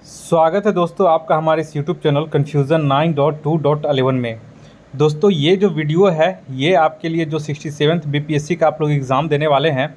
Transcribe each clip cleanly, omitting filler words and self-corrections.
स्वागत है दोस्तों आपका हमारे इस यूट्यूब चैनल कन्फ्यूज़न 9.2.11 में। दोस्तों ये जो वीडियो है ये आपके लिए जो 67th बीपीएससी का आप लोग एग्ज़ाम देने वाले हैं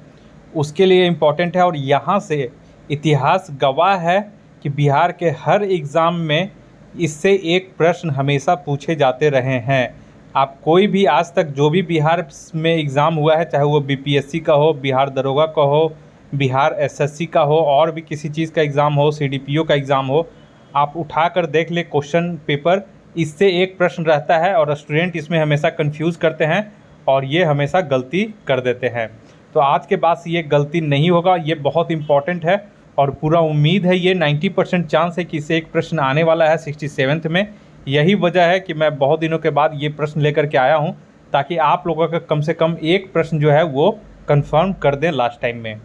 उसके लिए इम्पॉर्टेंट है। और यहाँ से इतिहास गवाह है कि बिहार के हर एग्ज़ाम में इससे एक प्रश्न हमेशा पूछे जाते रहे हैं। आप कोई भी आज तक जो भी बिहार में एग्ज़ाम हुआ है, चाहे वो बीपीएससी का हो, बिहार दरोगा का हो, बिहार एसएससी का हो, और भी किसी चीज़ का एग्ज़ाम हो, सीडीपीओ का एग्ज़ाम हो, आप उठा कर देख ले क्वेश्चन पेपर, इससे एक प्रश्न रहता है और स्टूडेंट इसमें हमेशा कंफ्यूज करते हैं और ये हमेशा गलती कर देते हैं। तो आज के बाद ये गलती नहीं होगा, ये बहुत इंपॉर्टेंट है और पूरा उम्मीद है, ये 90% चांस है कि इससे एक प्रश्न आने वाला है 67th में। यही वजह है कि मैं बहुत दिनों के बाद ये प्रश्न लेकर के आया हूँ ताकि आप लोगों का कम से कम एक प्रश्न जो है वो कंफर्म कर दें लास्ट टाइम में।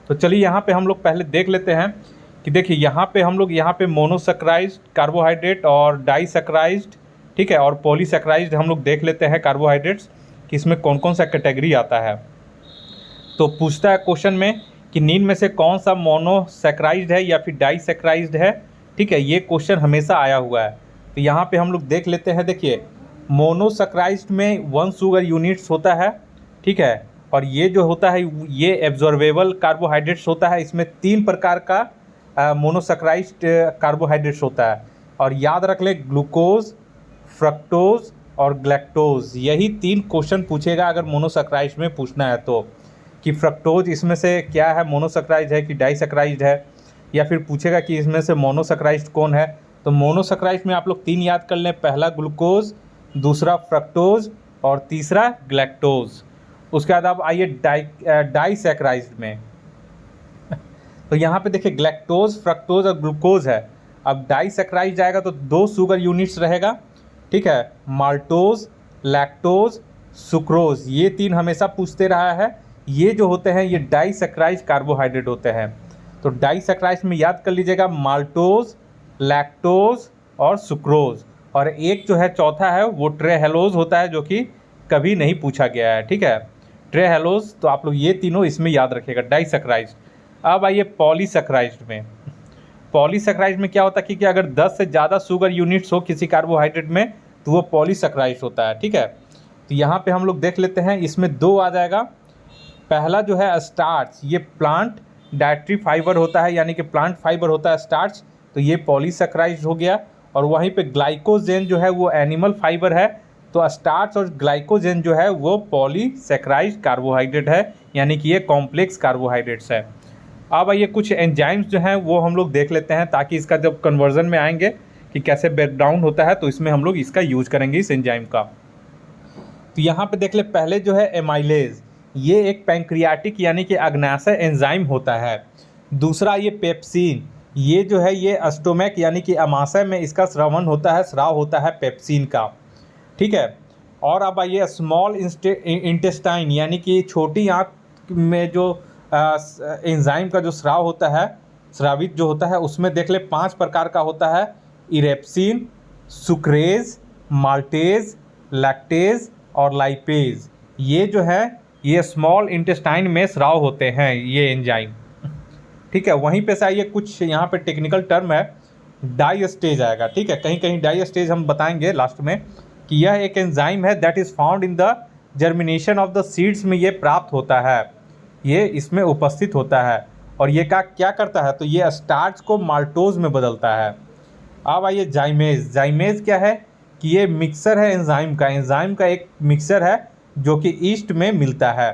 तो चलिए यहाँ पे हम लोग पहले देख लेते हैं कि देखिए यहाँ पे हम लोग मोनोसैकराइज्ड कार्बोहाइड्रेट और डाइसैकराइज्ड, ठीक है, और पॉलीसैकराइज्ड हम लोग देख लेते हैं कार्बोहाइड्रेट्स कि इसमें कौन कौन सा कैटेगरी आता है। तो पूछता है क्वेश्चन में कि निम्न में से कौन सा मोनोसैकराइज्ड है या फिर डाइसैकराइज्ड है, ठीक है, ये क्वेश्चन हमेशा आया हुआ है। तो यहाँ पे हम लोग देख लेते हैं। देखिए मोनोसैकराइज्ड में 1 शुगर यूनिट्स होता है, ठीक है, और ये जो होता है ये एब्जॉर्बेबल कार्बोहाइड्रेट्स होता है। इसमें 3 प्रकार का मोनोसैकराइज्ड कार्बोहाइड्रेट्स होता है और याद रख लें ग्लूकोज, फ्रक्टोज और ग्लैक्टोज, यही 3 क्वेश्चन पूछेगा अगर मोनोसैकराइज्ड में पूछना है तो, कि फ्रक्टोज इसमें से क्या है, मोनोसैकराइज्ड है कि डाइसैकराइज्ड है, या फिर पूछेगा कि इसमें से मोनोसैकराइज्ड कौन है। तो मोनोसैकराइज्ड में आप लोग 3 याद कर लें, पहला ग्लूकोज, दूसरा फ्रक्टोज और तीसरा ग्लैक्टोज। उसके बाद अब आइए डाइसैकराइज्ड में। तो यहाँ पे देखिए ग्लैक्टोज, फ्रक्टोज और ग्लूकोज है। अब डाइसैकराइज्ड आएगा तो 2 शुगर यूनिट्स रहेगा, ठीक है, माल्टोज, लैक्टोज, सुक्रोज, ये 3 हमेशा पूछते रहा है। ये जो होते हैं ये डाइसैकराइज्ड कार्बोहाइड्रेट होते हैं। तो डाइसैकराइज्ड में याद कर लीजिएगा माल्टोज, लैक्टोज और सुक्रोज, और एक जो है चौथा है वो ट्रेहेलोज होता है जो कि कभी नहीं पूछा गया है, ठीक है, ट्रेहेलोज। तो आप लोग ये तीनों इसमें याद रखिएगा डाइसैकराइज्ड। अब आइए पॉलीसैकराइज्ड में। पॉलीसैकराइज्ड में क्या होता है कि अगर 10 से ज़्यादा शुगर यूनिट्स हो किसी कार्बोहाइड्रेट में तो वो पॉलीसैकराइज्ड होता है, ठीक है। तो यहाँ पे हम लोग देख लेते हैं, इसमें 2 आ जाएगा। पहला जो है स्टार्च, ये प्लांट डाइटरी फाइबर होता है, यानी कि प्लांट फाइबर होता है स्टार्च, तो ये पॉलीसैकराइज्ड हो गया। और वहीं पे ग्लाइकोजेन जो है वो एनिमल फाइबर है, तो स्टार्च और ग्लाइकोजेन जो है वो पॉलीसैकराइज्ड कार्बोहाइड्रेट है, यानी कि ये कॉम्प्लेक्स कार्बोहाइड्रेट्स है। अब आइए कुछ एंजाइम्स जो हैं वो हम लोग देख लेते हैं ताकि इसका जब कन्वर्जन में आएंगे कि कैसे ब्रेकडाउन होता है तो इसमें हम लोग इसका यूज करेंगे इस एंजाइम का। तो यहाँ पे देख ले, पहले जो है एमाइलेज, ये एक पैंक्रियाटिक यानी कि अग्नाशय एंजाइम होता है। दूसरा ये पेप्सिन, ये जो है ये स्टोमैक यानी कि अमाशय में इसका स्रावन होता है, स्राव होता है पेप्सिन का, ठीक है। और अब आइए स्मॉल इंटेस्टाइन यानी कि छोटी आँत में जो एंजाइम का जो स्राव होता है, स्रावित जो होता है, उसमें देख ले 5 प्रकार का होता है, इरेप्सिन, सुक्रेज, माल्टेज, लैक्टेज और लाइपेज। ये जो है ये स्मॉल इंटेस्टाइन में स्राव होते हैं ये एंजाइम, ठीक है। वहीं पे से आइए कुछ यहाँ पे टेक्निकल टर्म है, डाइस्टेज आएगा, ठीक है, कहीं कहीं डाइस्टेज हम बताएंगे लास्ट में, कि यह एक एंजाइम है that is found in the germination of the seeds में ये प्राप्त होता है, ये इसमें उपस्थित होता है। और ये क्या करता है, तो ये स्टार्च को माल्टोज में बदलता है। अब आइए जाइमेज। जाइमेज क्या है कि ये मिक्सर है एंजाइम का एक मिक्सर है जो कि ईस्ट में मिलता है।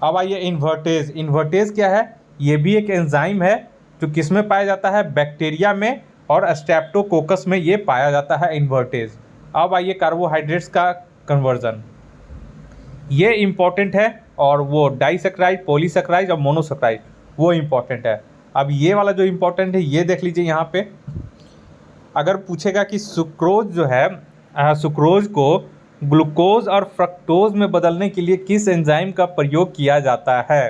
अब आइए इन्वर्टेज। इन्वर्टेज क्या है, ये भी एक एंजाइम है जो किस में पाया जाता है, बैक्टीरिया में और स्ट्रेप्टोकोकस में ये पाया जाता है इन्वर्टेज। अब आइए कार्बोहाइड्रेट्स का कन्वर्जन, ये इम्पॉर्टेंट है, और वो डाइसैकराइड, पॉलीसैकराइड और मोनोसैकराइड वो इम्पॉर्टेंट है। अब ये वाला जो इम्पॉर्टेंट है ये देख लीजिए, यहाँ पे अगर पूछेगा कि सुक्रोज जो है, सुक्रोज को ग्लूकोज और फ्रक्टोज में बदलने के लिए किस एंजाइम का प्रयोग किया जाता है,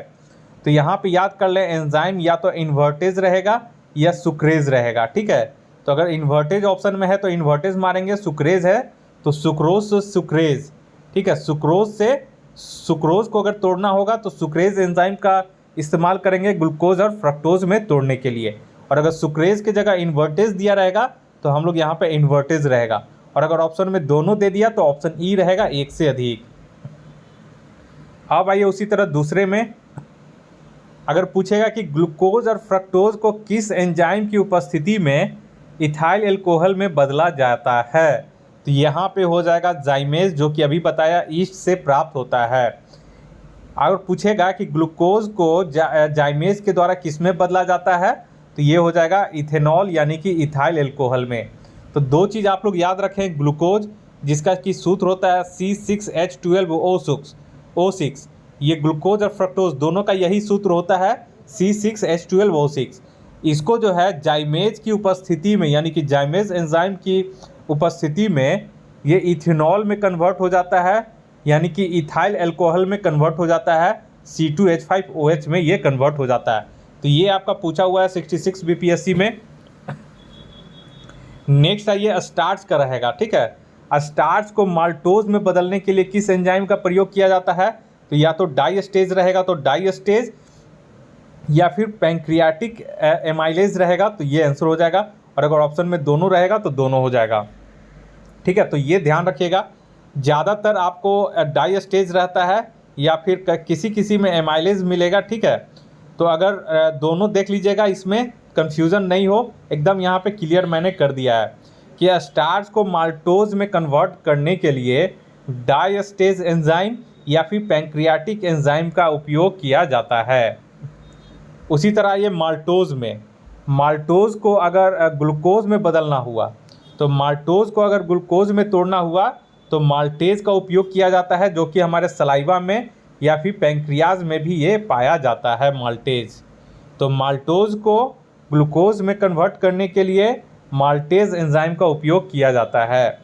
तो यहाँ पे याद कर लें एंजाइम या तो इन्वर्टेज रहेगा या सुक्रेज रहेगा, ठीक है। तो अगर इन्वर्टेज ऑप्शन में है तो इन्वर्टेज मारेंगे, सुक्रेज है तो सुक्रोज से सुक्रेज, ठीक है। सुक्रोज से सुक्रोज को अगर तोड़ना होगा तो सुक्रेज एंजाइम का इस्तेमाल करेंगे ग्लूकोज और फ्रक्टोज में तोड़ने के लिए। और अगर सुक्रेज की जगह इन्वर्टेज दिया रहेगा तो हम लोग यहाँ पे इन्वर्टेज रहेगा, और अगर ऑप्शन में दोनों दे दिया तो ऑप्शन ई रहेगा एक से अधिक। अब आइए उसी तरह दूसरे में, अगर पूछेगा कि ग्लूकोज और फ्रक्टोज को किस एंजाइम की उपस्थिति में इथाइल एल्कोहल में बदला जाता है, तो यहाँ पे हो जाएगा जाइमेज, जो कि अभी बताया ईस्ट से प्राप्त होता है। अगर पूछेगा कि ग्लूकोज को जाइमेज के द्वारा किस में बदला जाता है, तो ये हो जाएगा इथेनॉल यानी कि इथाइल एल्कोहल में। तो दो चीज़ आप लोग याद रखें, ग्लूकोज जिसका कि सूत्र होता है C6H12O6, ये ग्लूकोज और फ्रक्टोज दोनों का यही सूत्र होता है C6H12O6। इसको जो है जाइमेज की उपस्थिति में यानी कि जाइमेज एंजाइम की उपस्थिति में ये इथेनॉल में कन्वर्ट हो जाता है, यानी कि इथाइल अल्कोहल में कन्वर्ट हो जाता है, C2H5OH में ये कन्वर्ट हो जाता है। तो ये आपका पूछा हुआ है 66 बीपीएससी में। नेक्स्ट आइए स्टार्च का रहेगा, ठीक है। स्टार्च को माल्टोज में बदलने के लिए किस एंजाइम का प्रयोग किया जाता है, तो या तो डाइस्टेज रहेगा तो डाइस्टेज, या फिर पैंक्रियाटिक एमाइलेज रहेगा तो ये आंसर हो जाएगा, और अगर ऑप्शन में दोनों रहेगा तो दोनों हो जाएगा, ठीक है। तो ये ध्यान रखिएगा, ज़्यादातर आपको डाइस्टेज रहता है या फिर किसी किसी में एमाइलेज मिलेगा, ठीक है। तो अगर दोनों देख लीजिएगा, इसमें कंफ्यूजन नहीं हो, एकदम यहाँ पे क्लियर मैंने कर दिया है कि स्टार्च को माल्टोज में कन्वर्ट करने के लिए डाइस्टेज एंजाइम या फिर पैंक्रियाटिक एंजाइम का उपयोग किया जाता है। उसी तरह ये माल्टोज को अगर ग्लूकोज में बदलना हुआ, तो माल्टोज को अगर ग्लूकोज में तोड़ना हुआ तो माल्टेज का उपयोग किया जाता है, जो कि हमारे सलाइवा में या फिर पैंक्रियाज में भी ये पाया जाता है माल्टेज। तो माल्टोज को ग्लूकोज में कन्वर्ट करने के लिए माल्टेज एंजाइम का उपयोग किया जाता है।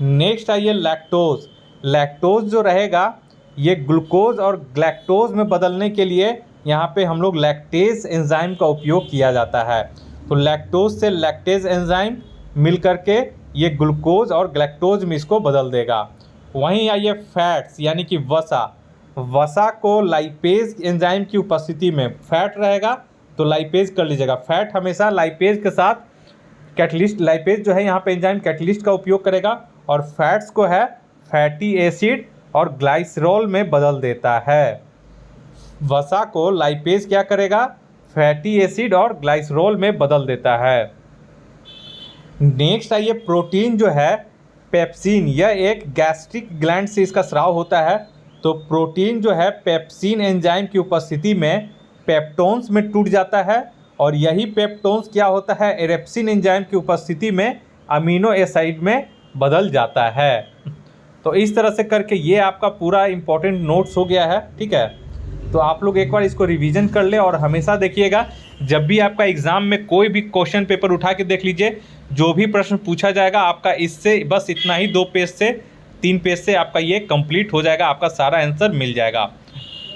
नेक्स्ट आइए लैक्टोज जो रहेगा ये ग्लूकोज और ग्लैक्टोज में बदलने के लिए यहाँ पे हम लोग लैक्टेज एंजाइम का उपयोग किया जाता है। तो लैक्टोज से लैक्टेज एंजाइम मिल करके ये ग्लूकोज और ग्लैक्टोज में इसको बदल देगा। वहीं आइए फैट्स यानी कि वसा को लाइपेज एंजाइम की उपस्थिति में, फैट रहेगा तो लाइपेज कर लीजिएगा, फैट हमेशा लाइपेज के साथ कैटलिस्ट, लाइपेज जो है यहाँ पे एंजाइम कैटलिस्ट का उपयोग करेगा, और फैट्स को है फैटी एसिड और ग्लाइसरॉल में बदल देता है। वसा को लाइपेज क्या करेगा, फैटी एसिड और ग्लाइसरॉल में बदल देता है। नेक्स्ट आइए प्रोटीन जो है पेप्सिन, यह एक गैस्ट्रिक ग्लैंड से इसका स्राव होता है। तो प्रोटीन जो है पेप्सिन एंजाइम की उपस्थिति में पेप्टोन्स में टूट जाता है, और यही पेप्टोन्स क्या होता है, एरेप्सिन एंजाइम की उपस्थिति में अमीनो एसिड में बदल जाता है। तो इस तरह से करके ये आपका पूरा इंपॉर्टेंट नोट्स हो गया है, ठीक है। तो आप लोग एक बार इसको रिवीजन कर ले, और हमेशा देखिएगा जब भी आपका एग्ज़ाम में कोई भी क्वेश्चन पेपर उठा के देख लीजिए, जो भी प्रश्न पूछा जाएगा आपका इससे बस इतना ही 2 पेज से 3 पेज से आपका ये कंप्लीट हो जाएगा, आपका सारा आंसर मिल जाएगा।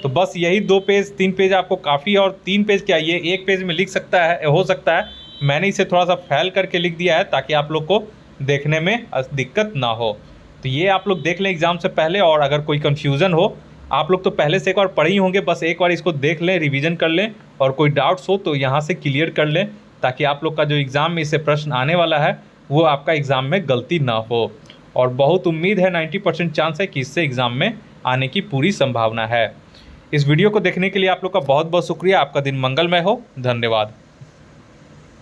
तो बस यही 2 पेज 3 पेज आपको काफ़ी, और 3 पेज क्या ये 1 पेज में लिख सकता है, हो सकता है। मैंने इसे थोड़ा सा फैल करके लिख दिया है ताकि आप लोग को देखने में दिक्कत ना हो। तो ये आप लोग देख लें एग्ज़ाम से पहले, और अगर कोई कन्फ्यूज़न हो, आप लोग तो पहले से एक बार पढ़े ही होंगे, बस एक बार इसको देख लें, रिवीजन कर लें, और कोई डाउट्स हो तो यहाँ से क्लियर कर लें, ताकि आप लोग का जो एग्ज़ाम में इससे प्रश्न आने वाला है वो आपका एग्ज़ाम में गलती ना हो। और बहुत उम्मीद है, 90% चांस है कि इससे एग्ज़ाम में आने की पूरी संभावना है। इस वीडियो को देखने के लिए आप लोग का बहुत बहुत शुक्रिया। आपका दिन मंगलमय हो। धन्यवाद।